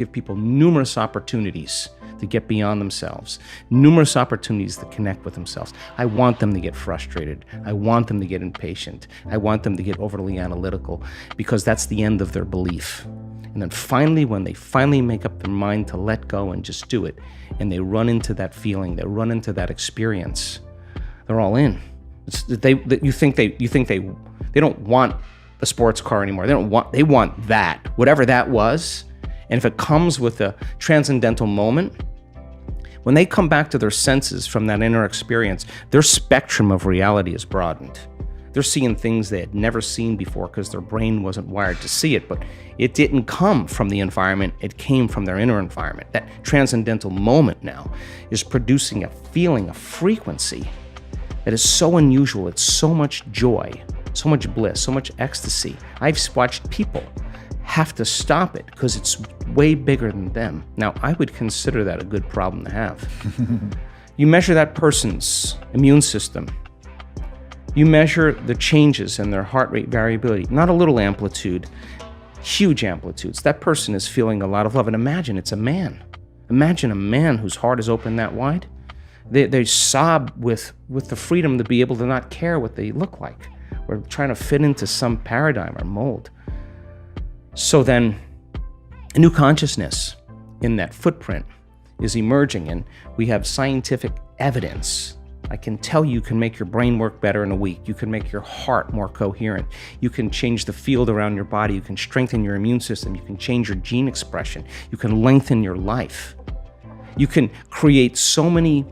give people numerous opportunities to get beyond themselves, numerous opportunities to connect with themselves. I want them to get frustrated. I want them to get impatient. I want them to get overly analytical, because that's the end of their belief. And then finally, when they finally make up their mind to let go and just do it, and they run into that feeling, they run into that experience, they're all in. You think they don't want a sports car anymore. They want that, whatever that was. And if it comes with a transcendental moment, when they come back to their senses from that inner experience, their spectrum of reality is broadened. They're seeing things they had never seen before because their brain wasn't wired to see it, but it didn't come from the environment, it came from their inner environment. That transcendental moment now is producing a feeling, a frequency that is so unusual. It's so much joy, so much bliss, so much ecstasy. I've watched people have to stop it because it's way bigger than them. Now, I would consider that a good problem to have. You measure that person's immune system. You measure the changes in their heart rate variability, not a little amplitude, huge amplitudes. That person is feeling a lot of love. And imagine it's a man. Imagine a man whose heart is open that wide. They sob with the freedom to be able to not care what they look like. We're trying to fit into some paradigm or mold. So then a new consciousness in that footprint is emerging, and we have scientific evidence. I can tell you can make your brain work better in a week. You can make your heart more coherent. You can change the field around your body. You can strengthen your immune system. You can change your gene expression. You can lengthen your life. You can create so many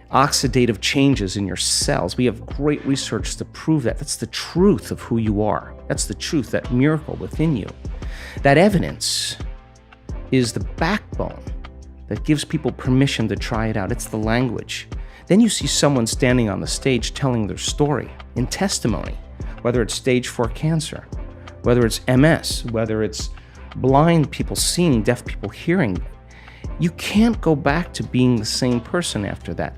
oxidative changes in your cells. We have great research to prove that. That's the truth of who you are. That's the truth, that miracle within you. That evidence is the backbone that gives people permission to try it out. It's the language. Then you see someone standing on the stage telling their story in testimony, whether it's stage 4 cancer, whether it's MS, whether it's blind people seeing, deaf people hearing. You can't go back to being the same person after that.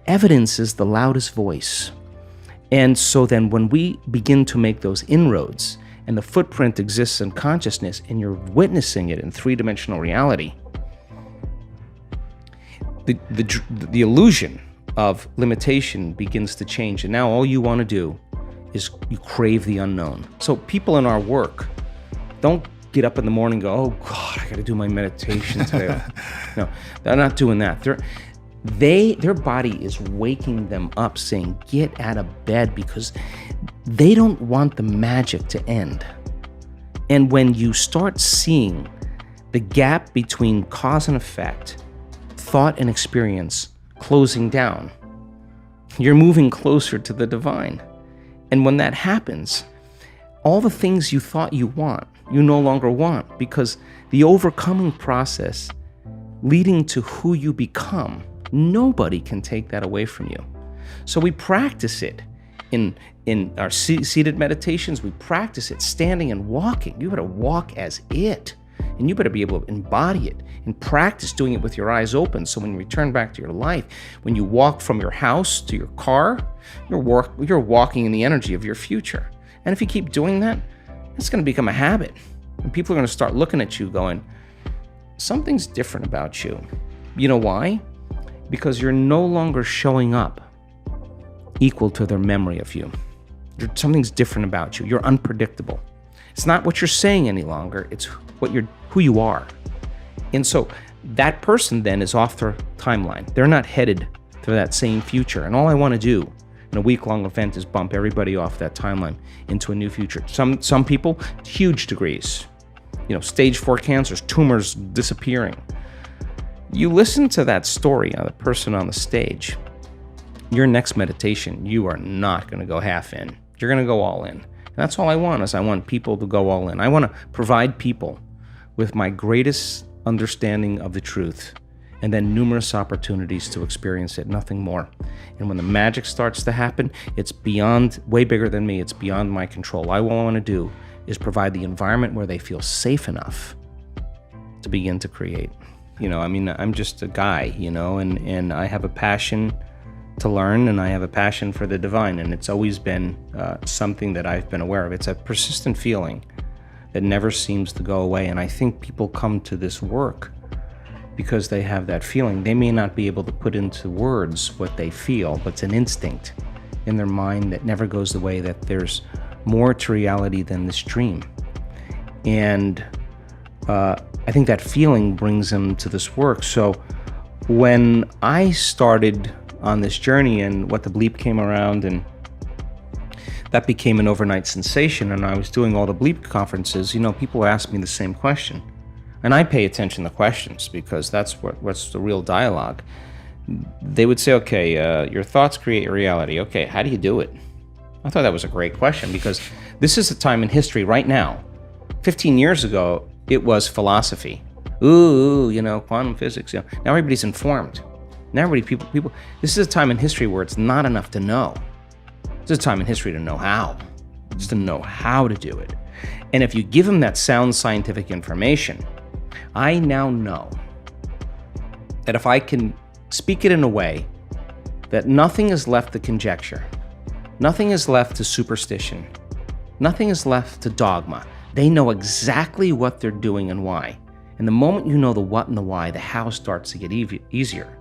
Evidence is the loudest voice. And so then when we begin to make those inroads and the footprint exists in consciousness and you're witnessing it in three-dimensional reality, the illusion of limitation begins to change. And now all you want to do is you crave the unknown. So people in our work don't get up in the morning and go, oh God, I got to do my meditation today. No, they're not doing that. Their body is waking them up saying, get out of bed, because they don't want the magic to end. And when you start seeing the gap between cause and effect, thought and experience closing down, you're moving closer to the divine. And when that happens, all the things you thought you want, you no longer want, because the overcoming process leading to who you become, nobody can take that away from you. So we practice it in our seated meditations. We practice it standing and walking. You better walk as it, and you better be able to embody it and practice doing it with your eyes open. So when you return back to your life, when you walk from your house to your car, you're walking in the energy of your future. And if you keep doing that, it's going to become a habit. And people are going to start looking at you going, something's different about you. You know why? Because you're no longer showing up equal to their memory of you. Something's different about you. You're unpredictable. It's not what you're saying any longer. It's who you are. And so that person then is off their timeline. They're not headed to that same future. And all I want to do in a week-long event is bump everybody off that timeline into a new future. Some people, huge degrees. Stage 4 cancers, tumors disappearing. You listen to that story of the person on the stage, your next meditation, you are not going to go half in. You're going to go all in. And that's all I want, I want people to go all in. I want to provide people with my greatest understanding of the truth, and then numerous opportunities to experience it, nothing more. And when the magic starts to happen, it's beyond, way bigger than me, it's beyond my control. All I want to do is provide the environment where they feel safe enough to begin to create. I'm just a guy, and I have a passion to learn, and I have a passion for the divine, and it's always been something that I've been aware of. It's a persistent feeling, that never seems to go away. And I think people come to this work because they have that feeling. They may not be able to put into words what they feel, but it's an instinct in their mind that never goes away, that there's more to reality than this dream. And I think that feeling brings them to this work. So when I started on this journey and What the Bleep came around, and that became an overnight sensation, and I was doing all the Bleep conferences, people ask me the same question. And I pay attention to questions because that's what's the real dialogue. They would say, okay, your thoughts create your reality. Okay, how do you do it? I thought that was a great question, because this is a time in history right now. 15 years ago, it was philosophy. Quantum physics. Now everybody's informed. Now people. This is a time in history where it's not enough to know. This is a time in history to know how. Just to know how to do it. And if you give them that sound scientific information, I now know that if I can speak it in a way that nothing is left to conjecture, nothing is left to superstition, nothing is left to dogma. They know exactly what they're doing and why. And the moment you know the what and the why, the how starts to get easier.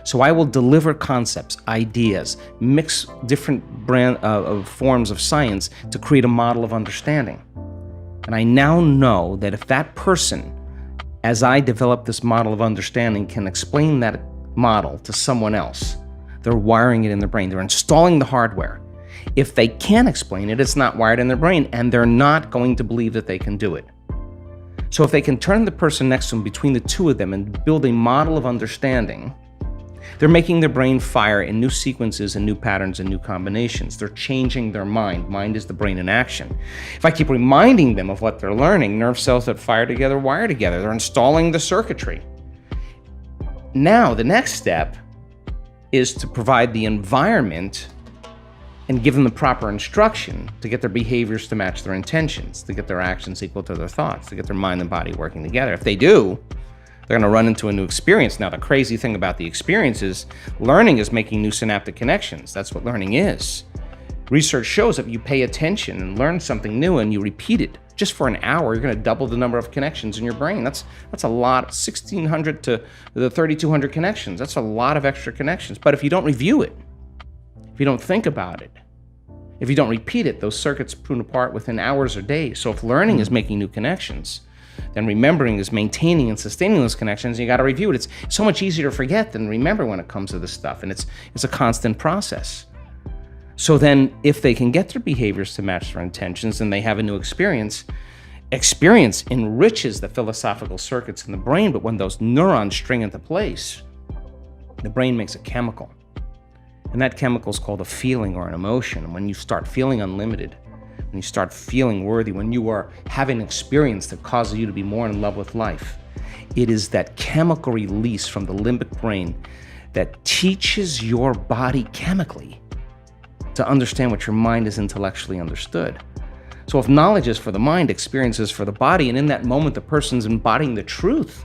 So I will deliver concepts, ideas, mix different forms of science to create a model of understanding. And I now know that if that person, as I develop this model of understanding, can explain that model to someone else, they're wiring it in their brain. They're installing the hardware. If they can't explain it, it's not wired in their brain, and they're not going to believe that they can do it. So if they can turn the person next to them, between the two of them, and build a model of understanding, they're making their brain fire in new sequences and new patterns and new combinations. They're changing their mind. Mind is the brain in action. If I keep reminding them of what they're learning, nerve cells that fire together wire together. They're installing the circuitry. Now, the next step is to provide the environment and give them the proper instruction to get their behaviors to match their intentions, to get their actions equal to their thoughts, to get their mind and body working together. If they do, they're going to run into a new experience. Now, the crazy thing about the experience is learning is making new synaptic connections. That's what learning is. Research shows that you pay attention and learn something new and you repeat it just for an hour, you're going to double the number of connections in your brain. That's a lot, 1,600 to the 3,200 connections. That's a lot of extra connections. But if you don't review it, if you don't think about it, if you don't repeat it, those circuits prune apart within hours or days. So if learning is making new connections, then remembering is maintaining and sustaining those connections. You got to review it. It's so much easier to forget than remember when it comes to this stuff, and it's a constant process. So then, if they can get their behaviors to match their intentions, and they have a new experience enriches the philosophical circuits in the brain. But when those neurons string into place, the brain makes a chemical. And that chemical is called a feeling or an emotion. And when you start feeling unlimited, when you start feeling worthy, when you are having an experience that causes you to be more in love with life, it is that chemical release from the limbic brain that teaches your body chemically to understand what your mind has intellectually understood. So if knowledge is for the mind, experience is for the body, and in that moment the person's embodying the truth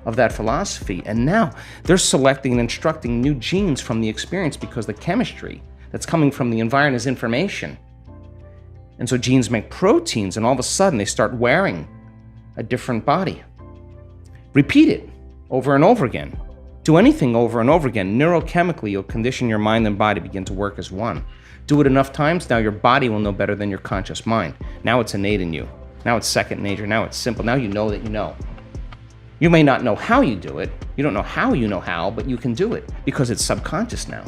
of that philosophy, and now they're selecting and instructing new genes from the experience because the chemistry that's coming from the environment is information. And so genes make proteins, and all of a sudden they start wearing a different body. Repeat it over and over again. Do anything over and over again. Neurochemically, you'll condition your mind and body begin to work as one. Do it enough times, now your body will know better than your conscious mind. Now it's innate in you. Now it's second nature. Now it's simple. Now you know that you know. You may not know how you do it. You don't know how you know how, but you can do it because it's subconscious now.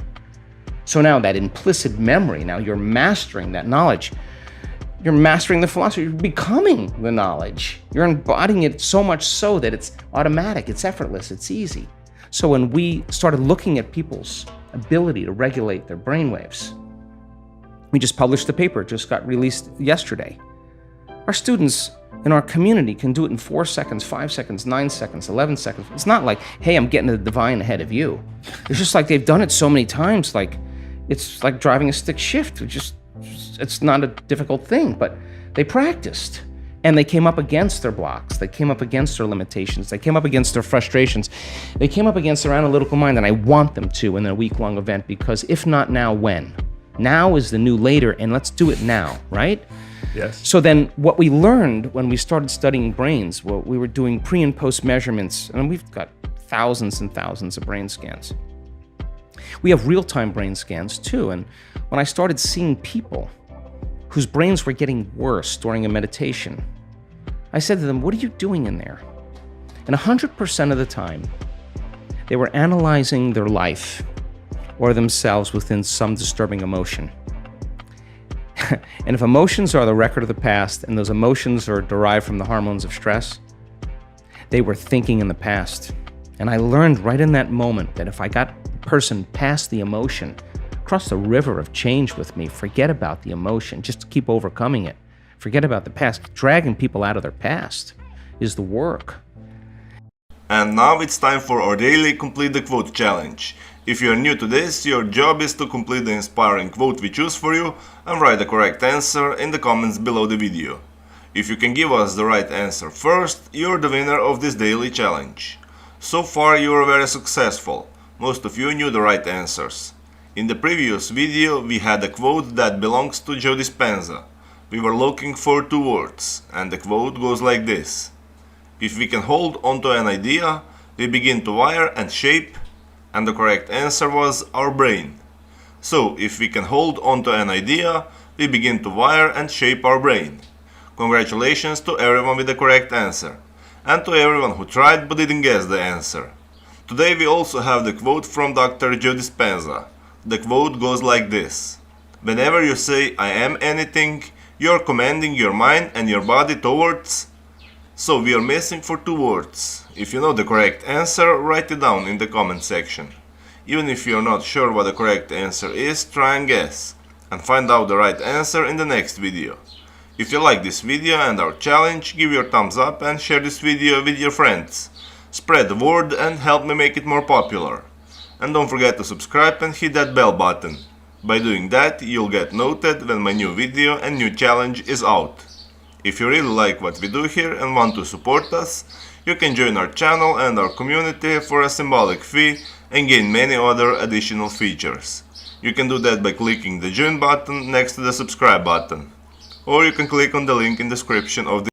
So now that implicit memory, now you're mastering that knowledge. You're mastering the philosophy. You're becoming the knowledge. You're embodying it so much so that it's automatic, it's effortless, it's easy. So when we started looking at people's ability to regulate their brainwaves, we just published a paper, it just got released yesterday. Our students in our community can do it in 4 seconds, 5 seconds, 9 seconds, 11 seconds. It's not like, hey, I'm getting to the divine ahead of you. It's just like they've done it so many times, like it's like driving a stick shift. It's not a difficult thing, but they practiced. And they came up against their blocks. They came up against their limitations. They came up against their frustrations. They came up against their analytical mind, and I want them to in a week-long event, because if not now, when? Now is the new later, and let's do it now, right? Yes. So then what we learned when we started studying brains, well, we were doing pre and post measurements, and we've got thousands and thousands of brain scans. We have real-time brain scans too, and when I started seeing people whose brains were getting worse during a meditation, I said to them, what are you doing in there? And 100% of the time, they were analyzing their life or themselves within some disturbing emotion. And if emotions are the record of the past, and those emotions are derived from the hormones of stress, they were thinking in the past. And I learned right in that moment that if I got a person past the emotion, cross the river of change with me, forget about the emotion, just keep overcoming it. Forget about the past. Dragging people out of their past is the work. And now it's time for our daily Complete the Quote challenge. If you are new to this, your job is to complete the inspiring quote we choose for you and write the correct answer in the comments below the video. If you can give us the right answer first, you're the winner of this daily challenge. So far you are very successful. Most of you knew the right answers. In the previous video we had a quote that belongs to Joe Dispenza. We were looking for two words, and the quote goes like this. If we can hold onto an idea, we begin to wire and shape, and the correct answer was our brain. So, if we can hold onto an idea, we begin to wire and shape our brain. Congratulations to everyone with the correct answer, and to everyone who tried but didn't guess the answer. Today we also have the quote from Dr. Joe Dispenza. The quote goes like this. Whenever you say I am anything, you're commanding your mind and your body towards. So we are missing for two words. If you know the correct answer, write it down in the comment section. Even if you're not sure what the correct answer is, try and guess, and find out the right answer in the next video. If you like this video and our challenge, give your thumbs up and share this video with your friends. Spread the word and help me make it more popular. And don't forget to subscribe and hit that bell button. By doing that, you'll get noted when my new video and new challenge is out. If you really like what we do here and want to support us, you can join our channel and our community for a symbolic fee and gain many other additional features. You can do that by clicking the join button next to the subscribe button. Or you can click on the link in the description of the